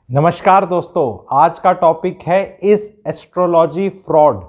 नमस्कार दोस्तों, आज का टॉपिक है इज एस्ट्रोलॉजी फ्रॉड।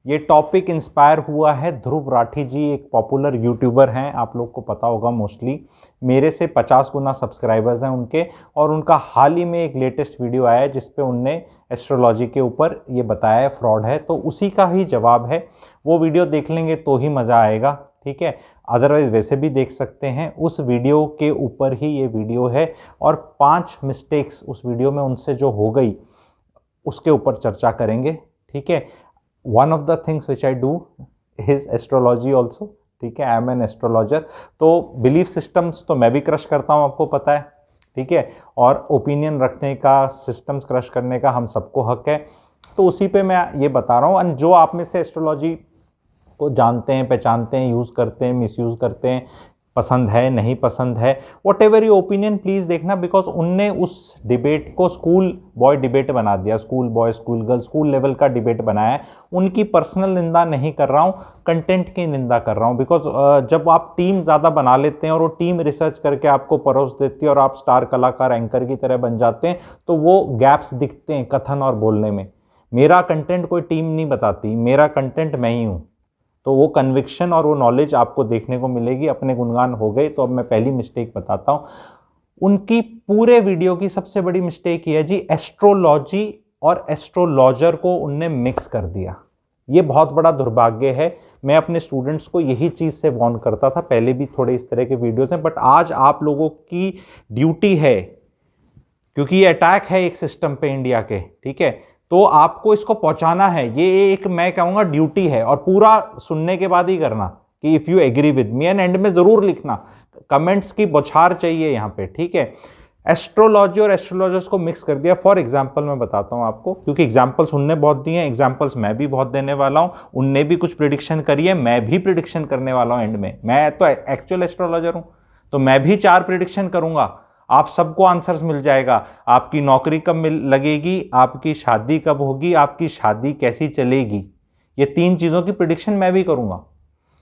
ये टॉपिक इंस्पायर हुआ है ध्रुव राठी जी, एक पॉपुलर यूट्यूबर हैं, आप लोग को पता होगा मोस्टली। मेरे से 50 गुना सब्सक्राइबर्स हैं उनके, और उनका हाल ही में एक लेटेस्ट वीडियो आया है जिसपे उनने एस्ट्रोलॉजी के ऊपर ये बताया है फ्रॉड है, तो उसी का ही जवाब है। वो वीडियो देख लेंगे तो ही मज़ा आएगा, ठीक है। अदरवाइज वैसे भी देख सकते हैं, उस वीडियो के ऊपर ही ये वीडियो है। और 5 मिस्टेक्स उस वीडियो में उनसे जो हो गई उसके ऊपर चर्चा करेंगे, ठीक है। One of the things which I do is astrology also, ठीक है। I am an astrologer. तो बिलीफ सिस्टम्स तो मैं भी क्रश करता हूँ, आपको पता है, ठीक है। और ओपिनियन रखने का, सिस्टम्स क्रश करने का हम सबको हक है। तो उसी पे मैं ये बता रहा हूँ। एंड जो आप में से एस्ट्रोलॉजी को जानते हैं, पहचानते हैं, यूज़ करते हैं, मिसयूज़ करते हैं, पसंद है नहीं पसंद है, what ever your opinion, please देखना। बिकॉज उनने उस डिबेट को स्कूल बॉय डिबेट बना दिया, school boy school girl school level का डिबेट बनाया है। उनकी पर्सनल निंदा नहीं कर रहा हूँ, कंटेंट की निंदा कर रहा हूँ। बिकॉज जब आप टीम ज़्यादा बना लेते हैं और वो टीम रिसर्च करके आपको परोस देती है और आप स्टार कलाकार एंकर की तरह बन जाते हैं, तो वो गैप्स दिखते हैं कथन और बोलने में। मेरा कंटेंट कोई टीम नहीं बताती, मेरा कंटेंट मैं ही हूँ। तो वो कन्विक्शन और वो नॉलेज आपको देखने को मिलेगी। अपने गुणगान हो गए, तो अब मैं पहली मिस्टेक बताता हूँ। उनकी पूरे वीडियो की सबसे बड़ी मिस्टेक ये है जी, एस्ट्रोलॉजी और एस्ट्रोलॉजर को उनने मिक्स कर दिया। ये बहुत बड़ा दुर्भाग्य है। मैं अपने स्टूडेंट्स को यही चीज़ से वार्न करता था, पहले भी थोड़े इस तरह के वीडियोज हैं, बट आज आप लोगों की ड्यूटी है, क्योंकि ये अटैक है एक सिस्टम पे इंडिया के, ठीक है। तो आपको इसको पहुंचाना है, ये एक मैं कहूंगा ड्यूटी है। और पूरा सुनने के बाद ही करना कि if you agree with me, end में जरूर लिखना, कमेंट्स की बौछार चाहिए यहाँ पे, ठीक है। एस्ट्रोलॉजी और एस्ट्रोलॉजर्स को मिक्स कर दिया। फॉर एग्जाम्पल मैं बताता हूँ आपको, क्योंकि एग्जाम्पल्स उनने बहुत दिए हैं, एग्जाम्पल्स मैं भी बहुत देने वाला हूँ। उनने भी कुछ प्रिडिक्शन करी है, मैं भी प्रिडिक्शन करने वाला हूँ एंड में। मैं तो एक्चुअल एस्ट्रोलॉजर हूँ, तो मैं भी 4 प्रिडिक्शन करूंगा। आप सबको आंसर्स मिल जाएगा। आपकी नौकरी कब लगेगी, आपकी शादी कब होगी, आपकी शादी कैसी चलेगी, ये 3 चीज़ों की प्रिडिक्शन मैं भी करूंगा,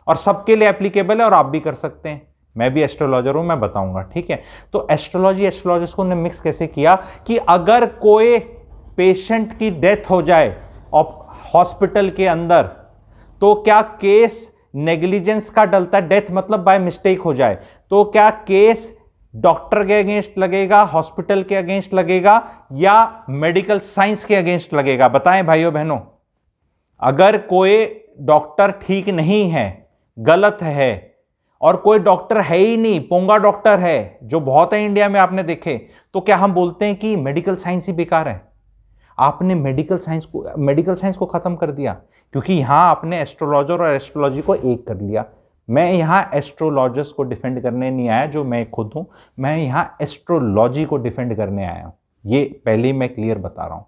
और सबके लिए एप्लीकेबल है, और आप भी कर सकते हैं। मैं भी एस्ट्रोलॉजर हूं, मैं बताऊंगा, ठीक है। तो एस्ट्रोलॉजी एस्ट्रोलॉजर्स को उन्होंने मिक्स कैसे किया कि अगर कोई पेशेंट की डेथ हो जाए हॉस्पिटल के अंदर, तो क्या केस नेग्लिजेंस का डलता है, डेथ मतलब बाय मिस्टेक हो जाए, तो क्या केस डॉक्टर के अगेंस्ट लगेगा, हॉस्पिटल के अगेंस्ट लगेगा, या मेडिकल साइंस के अगेंस्ट लगेगा? बताएं भाइयों बहनों। अगर कोई डॉक्टर ठीक नहीं है, गलत है, और कोई डॉक्टर है ही नहीं, पोंगा डॉक्टर है, जो बहुत है इंडिया में आपने देखे, तो क्या हम बोलते हैं कि मेडिकल साइंस ही बेकार है? आपने मेडिकल साइंस को खत्म कर दिया, क्योंकि यहां आपने एस्ट्रोलॉजर और एस्ट्रोलॉजी को एक कर लिया। मैं यहां एस्ट्रोलॉजर्स को डिफेंड करने नहीं आया, जो मैं खुद हूं, मैं यहां एस्ट्रोलॉजी को डिफेंड करने आया हूं। ये पहले ही मैं क्लियर बता रहा हूं,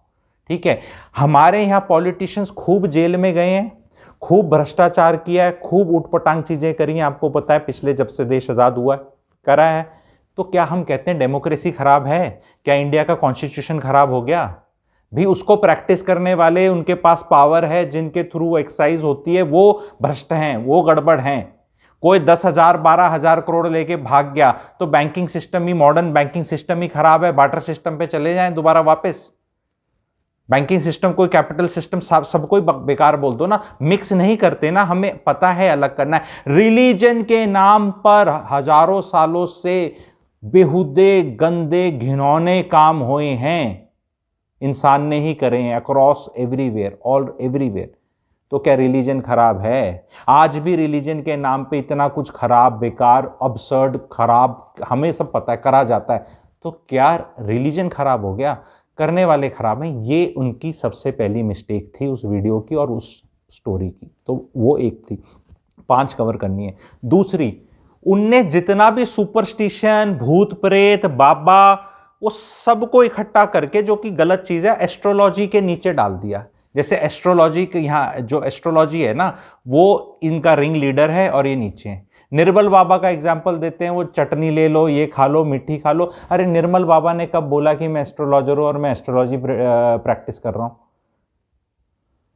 ठीक है। हमारे यहां पॉलिटिशियंस खूब जेल में गए हैं, खूब भ्रष्टाचार किया है, खूब ऊटपटांग चीजें करी हैं, आपको पता है, पिछले जब से देश आजाद हुआ है, करा है। तो क्या हम कहते हैं डेमोक्रेसी खराब है? क्या इंडिया का कॉन्स्टिट्यूशन खराब हो गया? भी उसको प्रैक्टिस करने वाले, उनके पास पावर है, जिनके थ्रू एक्सरसाइज होती है, वो भ्रष्ट हैं, वो गड़बड़ हैं। कोई 10,000 12,000 करोड़ लेके भाग गया, तो बैंकिंग सिस्टम ही, मॉडर्न बैंकिंग सिस्टम ही खराब है, बार्टर सिस्टम पे चले जाएं दोबारा वापस। बैंकिंग सिस्टम कोई कैपिटल सिस्टम सबको ही बेकार बोल दो ना, मिक्स नहीं करते ना, हमें पता है अलग करना है। रिलीजन के नाम पर हजारों सालों से बेहुदे, गंदे, घिनौने काम हुए हैं, इंसान ने ही करे हैं, अक्रॉस एवरीवेयर, ऑल एवरीवेयर। तो क्या रिलीजन खराब है? आज भी रिलीजन के नाम पे इतना कुछ खराब, बेकार, अबसर्ड, खराब, हमें सब पता है, करा जाता है। तो क्या रिलीजन खराब हो गया? करने वाले खराब हैं। ये उनकी सबसे पहली मिस्टेक थी उस वीडियो की और उस स्टोरी की। तो वो एक थी, 5 कवर करनी है। दूसरी, उनने जितना भी सुपरस्टिशन, भूत प्रेत, बाबा, वो सबको इकट्ठा करके, जो कि गलत चीज है, एस्ट्रोलॉजी के नीचे डाल दिया। जैसे एस्ट्रोलॉजी के यहाँ जो एस्ट्रोलॉजी है ना, वो इनका रिंग लीडर है और ये नीचे है। निर्मल बाबा का एग्जाम्पल देते हैं, वो चटनी ले लो, ये खा लो, मिट्टी खा लो। अरे निर्मल बाबा ने कब बोला कि मैं एस्ट्रोलॉजर हूं और मैं एस्ट्रोलॉजी प्रैक्टिस कर रहा हूं?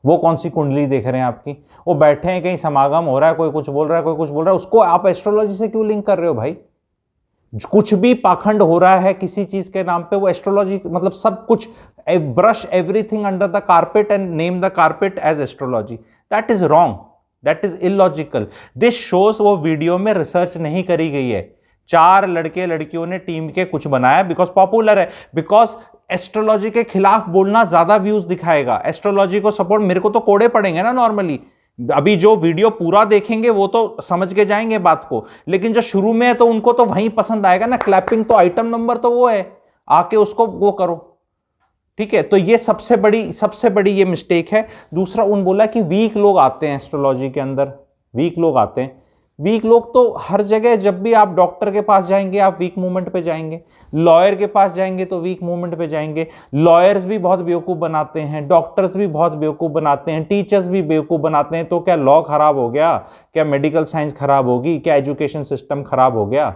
वो कौन सी कुंडली देख रहे हैं आपकी? वो बैठे हैं, कहीं समागम हो रहा है, कोई कुछ बोल रहा है, कोई कुछ बोल रहा है, उसको आप एस्ट्रोलॉजी से क्यों लिंक कर रहे हो भाई? कुछ भी पाखंड हो रहा है किसी चीज के नाम पे, वो एस्ट्रोलॉजी, मतलब सब कुछ, brush everything under the carpet and name the carpet as astrology. That is wrong, that is illogical. This shows वो वीडियो में रिसर्च नहीं करी गई है, 4 लड़के लड़कियों ने टीम के कुछ बनाया बिकॉज पॉपुलर है, बिकॉज एस्ट्रोलॉजी के खिलाफ बोलना ज्यादा व्यूज दिखाएगा। एस्ट्रोलॉजी को सपोर्ट, मेरे को तो कोड़े पड़ेंगे ना नॉर्मली, अभी जो वीडियो पूरा देखेंगे वो तो समझ के जाएंगे बात को, लेकिन जो शुरू में है तो उनको तो वहीं पसंद आएगा ना, क्लैपिंग तो आइटम नंबर तो वो है, आके उसको वो करो, ठीक है। तो ये सबसे बड़ी ये मिस्टेक है। दूसरा, उन बोला कि वीक लोग आते हैं एस्ट्रोलॉजी के अंदर, वीक लोग आते हैं। वीक लोग तो हर जगह, जब भी आप डॉक्टर के पास जाएंगे आप वीक मूवमेंट पे जाएंगे, लॉयर के पास जाएंगे तो वीक मूवमेंट पे जाएंगे। लॉयर्स भी बहुत बेवकूफ बनाते हैं, डॉक्टर्स भी बहुत बेवकूफ बनाते हैं, टीचर्स भी बेवकूफ बनाते हैं। तो क्या लॉ खराब हो गया? क्या मेडिकल साइंस खराब होगी? क्या एजुकेशन सिस्टम खराब हो गया?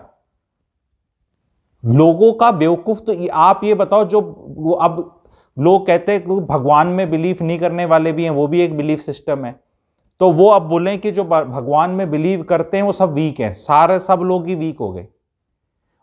लोगों का बेवकूफ तो आप ये बताओ, जो अब लोग कहते हैं भगवान में बिलीव नहीं करने वाले भी हैं, वो भी एक बिलीफ सिस्टम है। तो वो अब बोलें कि जो भगवान में बिलीव करते हैं वो सब वीक हैं, सारे सब लोग ही वीक हो गए।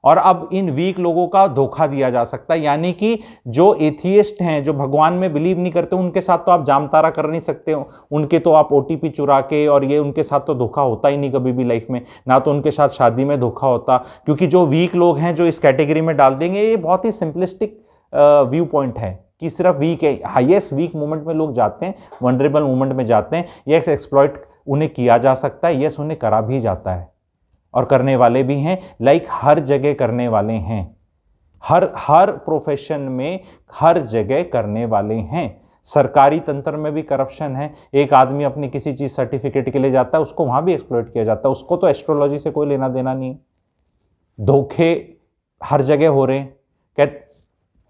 और अब इन वीक लोगों का धोखा दिया जा सकता है, यानी कि जो एथियस्ट हैं, जो भगवान में बिलीव नहीं करते, उनके साथ तो आप जामतारा कर नहीं सकते हो, उनके तो आप ओटीपी चुरा के, और ये उनके साथ तो धोखा होता ही नहीं कभी भी लाइफ में, ना तो उनके साथ शादी में धोखा होता। क्योंकि जो वीक लोग हैं जो इस कैटेगरी में डाल देंगे, ये बहुत ही सिंपलिस्टिक व्यू पॉइंट है कि सिर्फ वीक है। हाईएस्ट वीक मूवमेंट में लोग जाते हैं, वनरेबल मूवमेंट में जाते हैं। यस, एक्सप्लॉइट उन्हें किया जा सकता है, यस उन्हें करा भी जाता है, और करने वाले भी हैं, लाइक हर जगह करने वाले हैं, हर प्रोफेशन में हर जगह करने वाले हैं। सरकारी तंत्र में भी करप्शन है। एक आदमी अपनी किसी चीज सर्टिफिकेट के लिए जाता है, उसको वहां भी एक्सप्लॉइट किया जाता है, उसको तो एस्ट्रोलॉजी से कोई लेना देना नहीं है। धोखे हर जगह हो रहे हैं।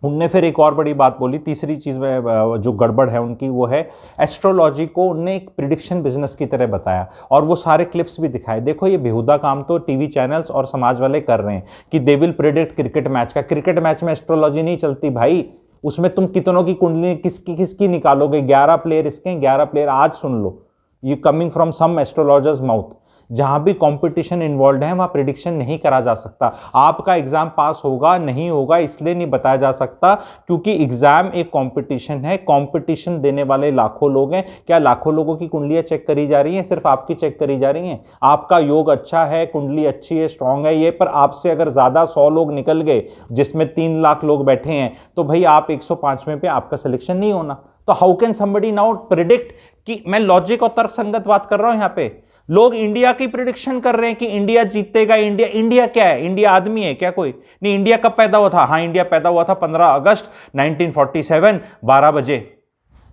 उनने फिर एक और बड़ी बात बोली, तीसरी चीज में जो गड़बड़ है उनकी, वो है एस्ट्रोलॉजी को उनने एक प्रिडिक्शन बिजनेस की तरह बताया, और वो सारे क्लिप्स भी दिखाए। देखो, ये बेहुदा काम तो टीवी चैनल्स और समाज वाले कर रहे हैं कि they will predict cricket match का। क्रिकेट मैच में एस्ट्रोलॉजी नहीं चलती भाई, उसमें तुम कितनों की कुंडली किसकी निकालोगे? 11 प्लेयर इसके, 11 प्लेयर। आज सुन लो, ये coming from some astrologers mouth, जहां भी कंपटीशन इन्वॉल्व है वहां प्रिडिक्शन नहीं करा जा सकता। आपका एग्जाम पास होगा नहीं होगा इसलिए नहीं बताया जा सकता, क्योंकि एग्जाम एक कंपटीशन है, कंपटीशन देने वाले लाखों लोग हैं। क्या लाखों लोगों की कुंडलियां चेक करी जा रही हैं? सिर्फ आपकी चेक करी जा रही हैं? आपका योग अच्छा है, कुंडली अच्छी है, स्ट्रांग है, ये पर आपसे अगर ज्यादा 100 लोग निकल गए, जिसमें 3 लाख लोग बैठे हैं, तो भाई आप 105वें पे आपका सिलेक्शन नहीं होना। तो how can somebody now predict? कि मैं लॉजिक और तर्क संगत बात कर रहा हूं। यहां पे लोग इंडिया की प्रिडिक्शन कर रहे हैं कि इंडिया जीतेगा। इंडिया क्या है? इंडिया आदमी है क्या कोई? नहीं। इंडिया कब पैदा हुआ था? हाँ, इंडिया पैदा हुआ था 15 अगस्त 1947 12 बजे।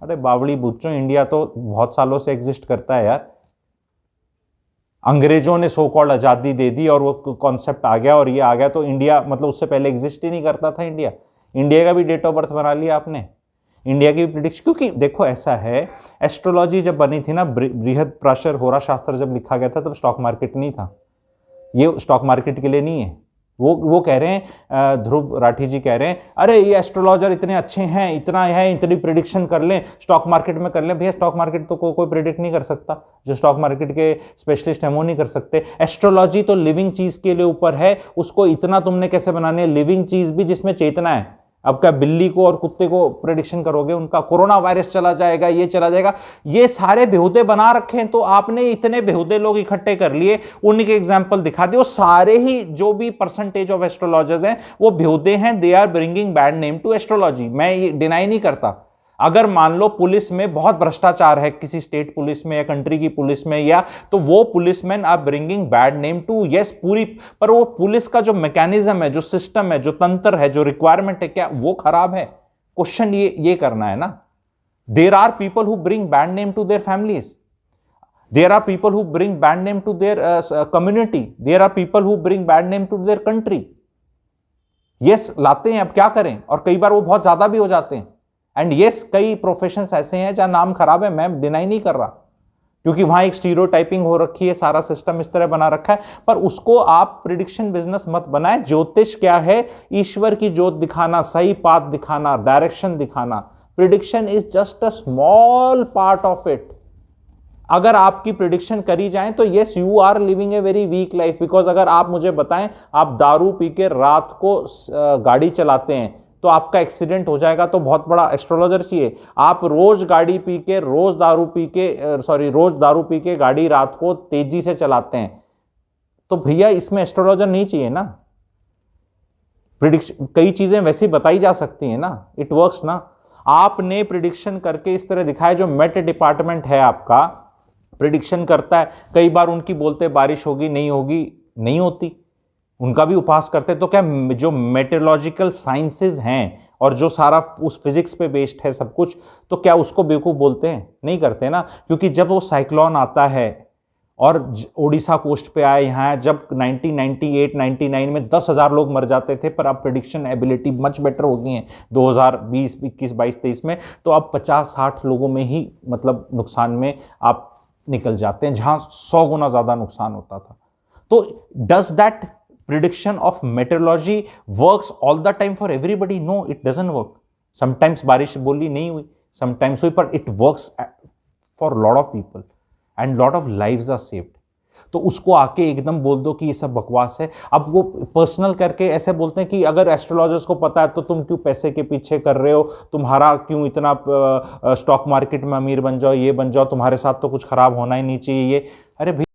अरे बावड़ी बच्चों, इंडिया तो बहुत सालों से एग्जिस्ट करता है यार। अंग्रेजों ने सो कॉल्ड आजादी दे दी और वो कॉन्सेप्ट आ गया और ये आ गया, तो इंडिया मतलब उससे पहले एग्जिस्ट ही नहीं करता था इंडिया। इंडिया का भी डेट ऑफ बर्थ बना लिया आपने, इंडिया की प्रिडिक्शन। क्योंकि देखो ऐसा है, एस्ट्रोलॉजी जब बनी थी ना, बृहद प्राशर होरा शास्त्र जब लिखा गया था, तब स्टॉक मार्केट नहीं था। ये स्टॉक मार्केट के लिए नहीं है। वो कह रहे हैं, ध्रुव राठी जी कह रहे हैं, अरे ये एस्ट्रोलॉजर इतने अच्छे हैं, इतना है, इतनी प्रिडिक्शन कर लें, स्टॉक मार्केट में कर लें। भैया स्टॉक मार्केट तो कोई प्रिडिक्ट नहीं कर सकता। जो स्टॉक मार्केट के स्पेशलिस्ट हैं वो नहीं कर सकते। एस्ट्रोलॉजी तो लिविंग चीज के लिए ऊपर है, उसको इतना तुमने कैसे बनाने? लिविंग चीज भी जिसमें चेतना है। अब क्या बिल्ली को और कुत्ते को प्रेडिक्शन करोगे? उनका कोरोना वायरस चला जाएगा, ये चला जाएगा, ये सारे बेहुदे बना रखे हैं। तो आपने इतने बेहुदे लोग इकट्ठे कर लिए, उनके एग्जाम्पल दिखा दिए। वो सारे ही जो भी परसेंटेज ऑफ एस्ट्रोलॉजर्स हैं वो बेहुदे हैं। They are bringing bad name to astrology. मैं ये डिनाई नहीं करता। अगर मान लो पुलिस में बहुत भ्रष्टाचार है, किसी स्टेट पुलिस में या कंट्री की पुलिस में, या तो वो policeman are bringing bad name to, yes पूरी, पर वो पुलिस का जो मैकेनिज्म है, जो सिस्टम है, जो तंत्र है, जो रिक्वायरमेंट है, क्या वो खराब है? क्वेश्चन ये करना है ना। There are people who bring bad name to their families, there are people who bring bad name to their community, there are people who bring bad name to their country. Yes लाते हैं, अब क्या करें, और कई बार वो बहुत ज्यादा भी हो जाते हैं। एंड यस, कई प्रोफेशंस ऐसे हैं जहां नाम खराब है, मैं डिनाई नहीं कर रहा, क्योंकि वहां एक स्टीरियोटाइपिंग हो रखी है, सारा सिस्टम इस तरह बना रखा है। पर उसको आप प्रिडिक्शन बिजनेस मत बनाए। ज्योतिष क्या है? ईश्वर की ज्योत दिखाना, सही पाथ दिखाना, डायरेक्शन दिखाना। Prediction is just a small part of it. अगर आपकी प्रिडिक्शन करी जाए तो yes you are living a very weak life, because अगर आप मुझे बताएं आप दारू पी के रात को गाड़ी चलाते हैं तो आपका एक्सीडेंट हो जाएगा, तो बहुत बड़ा एस्ट्रोलॉजर चाहिए। आप रोज गाड़ी पी के रोज दारू पी के गाड़ी रात को तेजी से चलाते हैं तो भैया इसमें एस्ट्रोलॉजर नहीं चाहिए ना। प्रिडिक्शन कई चीजें वैसे ही बताई जा सकती हैं ना, इट वर्क्स ना। आपने प्रिडिक्शन करके इस तरह दिखाया, जो मेट डिपार्टमेंट है आपका प्रिडिक्शन करता है, कई बार उनकी बोलते बारिश होगी नहीं होगी, नहीं होती, उनका भी उपहास करते हैं। तो क्या जो मेटेरोलॉजिकल साइंसेज हैं और जो सारा उस फिजिक्स पे बेस्ड है सब कुछ, तो क्या उसको बेवकूफ बोलते हैं? नहीं करते ना, क्योंकि जब वो साइक्लोन आता है और ओडिशा कोस्ट पे आए यहाँ, जब 1998-99 में 10,000 लोग मर जाते थे, पर अब प्रिडिक्शन एबिलिटी मच बेटर हो गई है 2020, 21, 22, 23 में, तो अब 50-60 लोगों में ही मतलब नुकसान में आप निकल जाते हैं, जहां 100 गुना ज्यादा नुकसान होता था। तो does that prediction of meteorology works all the time for everybody? No, it doesn't work. Sometimes बारिश बोली नहीं हुई, sometimes हुई, पर it works for lot of people and lot of lives are saved. तो उसको आके एकदम बोल दो कि ये सब बकवास है। अब वो पर्सनल करके ऐसे बोलते हैं कि अगर एस्ट्रोलॉजर्स को पता है तो तुम क्यों पैसे के पीछे कर रहे हो, तुम्हारा क्यों इतना स्टॉक मार्केट में अमीर बन जाओ, ये बन जाओ, तुम्हारे साथ तो कुछ खराब होना ही नहीं चाहिए ये। अरे